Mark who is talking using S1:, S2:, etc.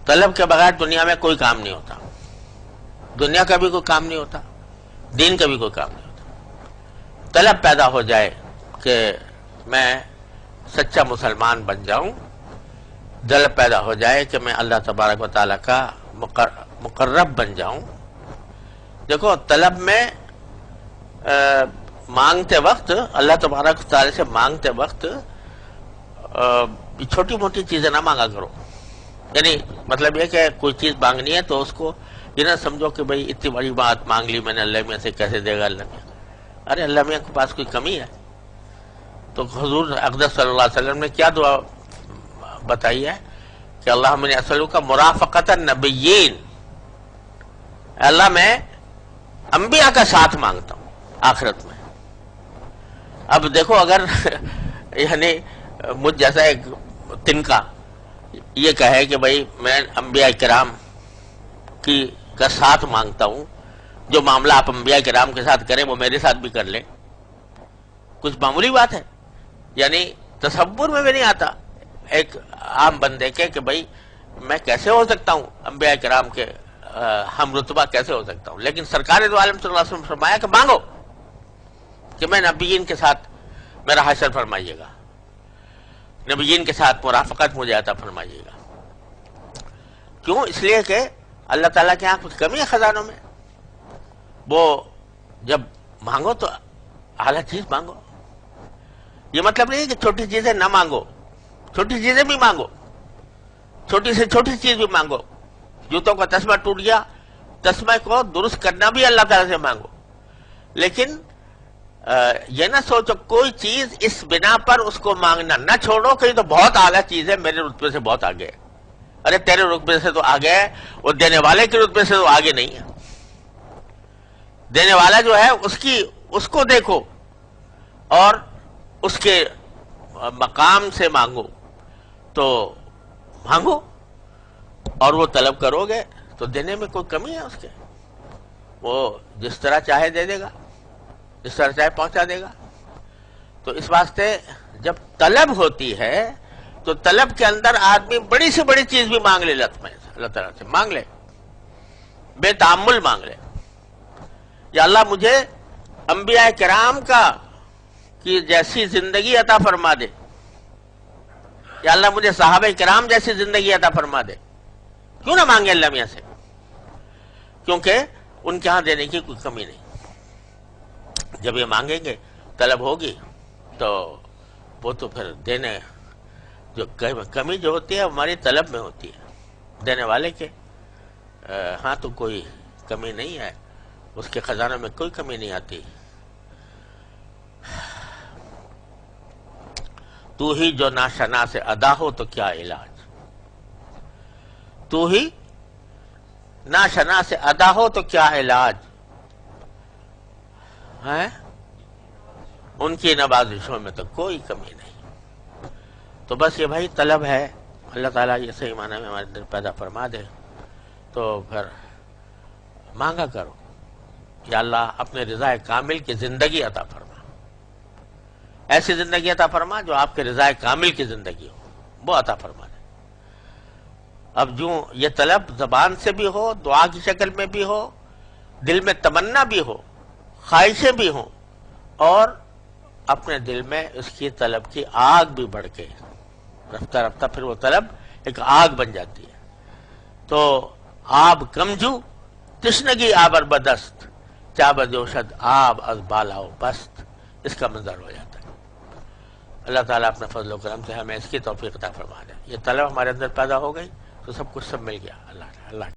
S1: طلب کے بغیر دنیا میں کوئی کام نہیں ہوتا، دنیا کا بھی کوئی کام نہیں ہوتا، دین کا بھی کوئی کام نہیں ہوتا۔ طلب پیدا ہو جائے کہ میں سچا مسلمان بن جاؤں، طلب پیدا ہو جائے کہ میں اللہ تبارک و تعالیٰ کا مقرب بن جاؤں۔ دیکھو طلب میں مانگتے وقت، اللہ تبارک و تعالیٰ سے مانگتے وقت چھوٹی موٹی چیزیں نہ مانگا کرو۔ یعنی مطلب یہ کہ کوئی چیز مانگنی ہے تو اس کو یہ نہ سمجھو کہ بھئی اتنی بڑی بات مانگ لی میں نے، اللہ میاں سے کیسے دے گا اللہ میاں؟ ارے اللہ میاں کے پاس کوئی کمی ہے؟ تو حضور اقدس صلی اللہ علیہ وسلم نے کیا دعا بتائی ہے کہ اللہم انی اسألک مرافقۃ النبیین، اللہ میں انبیاء کا ساتھ مانگتا ہوں آخرت میں۔ اب دیکھو اگر یعنی مجھ جیسا ایک تنکا یہ کہے کہ بھئی میں انبیاء کرام کا ساتھ مانگتا ہوں، جو معاملہ آپ انبیاء کرام کے ساتھ کریں وہ میرے ساتھ بھی کر لیں، کچھ معمولی بات ہے؟ یعنی تصور میں بھی نہیں آتا ایک عام بندے کے کہ بھئی میں کیسے ہو سکتا ہوں انبیاء کرام کے ہم رتبہ کیسے ہو سکتا ہوں؟ لیکن سرکار دو عالم صلی اللہ علیہ وسلم نے فرمایا کہ مانگو کہ میں نبیین کے ساتھ میرا حشر فرمائیے گا، نبیین کے ساتھ مرافقت مجھے عطا فرمائیے گا۔ کیوں؟ اس لیے کہ اللہ تعالیٰ کے یہاں کچھ کمی ہے خزانوں میں، وہ جب مانگو تو اعلیٰ چیز مانگو۔ یہ مطلب نہیں کہ چھوٹی چیزیں نہ مانگو، چھوٹی چیزیں بھی مانگو، چھوٹی سے چھوٹی چیز بھی مانگو۔ جوتوں کا تسمہ ٹوٹ گیا، تسمہ کو درست کرنا بھی اللہ تعالیٰ سے مانگو، لیکن یہ نہ سوچو کوئی چیز اس بنا پر اس کو مانگنا نہ چھوڑو کہ یہ تو بہت اعلیٰ چیز ہے، میرے رتبے سے بہت آگے ہے۔ ارے تیرے رتبے سے تو آگے ہے، وہ دینے والے کے رتبے سے تو آگے نہیں ہے۔ دینے والا جو ہے اس کو دیکھو اور اس کے مقام سے مانگو، تو مانگو اور وہ طلب کرو گے تو دینے میں کوئی کمی ہے اس کے؟ وہ جس طرح چاہے دے دے گا، جس طرح چاہے پہنچا دے گا۔ تو اس واسطے جب طلب ہوتی ہے تو طلب کے اندر آدمی بڑی سے بڑی چیز بھی مانگ لے، اللہ تعالیٰ سے مانگ لے، بے تعمل مانگ لے، یا اللہ مجھے انبیاء کرام کی جیسی زندگی عطا فرما دے، یا اللہ مجھے صحابہ کرام جیسی زندگی عطا فرما دے۔ کیوں نہ مانگے اللہ میاں سے؟ کیونکہ ان کے ہاں دینے کی کوئی کمی نہیں۔ جب یہ مانگیں گے، طلب ہوگی، تو وہ تو پھر دینے جو کمی جو ہوتی ہے ہماری طلب میں ہوتی ہے، دینے والے کے ہاں تو کوئی کمی نہیں ہے، اس کے خزانوں میں کوئی کمی نہیں آتی۔ تو ہی جو ناشنا سے ادا ہو تو کیا علاج، تو ہی ناشنا سے ادا ہو تو کیا علاج ہے، ان کی نوازشوں میں تو کوئی کمی نہیں۔ تو بس یہ بھائی طلب ہے، اللہ تعالیٰ یہ صحیح معنی میں ہمارے اندر پیدا فرما دے تو پھر مانگا کرو، یا اللہ اپنے رضا کامل کی زندگی عطا فرما، ایسی زندگی عطا فرما جو آپ کے رضا کامل کی زندگی ہو، وہ عطا فرما دے۔ اب جو یہ طلب زبان سے بھی ہو، دعا کی شکل میں بھی ہو، دل میں تمنا بھی ہو، خواہشیں بھی ہوں، اور اپنے دل میں اس کی طلب کی آگ بھی بڑھ کے رفتہ رفتہ پھر وہ طلب ایک آگ بن جاتی ہے۔ تو آب کمجو تشنگی آبر بدست، چاب جوشد آب از بالا و پست، اس کا منظر ہو جاتا ہے۔ اللہ تعالیٰ اپنے فضل و کرم سے ہمیں اس کی توفیق عطا فرما دے۔ یہ طلب ہمارے اندر پیدا ہو گئی تو سب کچھ سب مل گیا۔ اللہ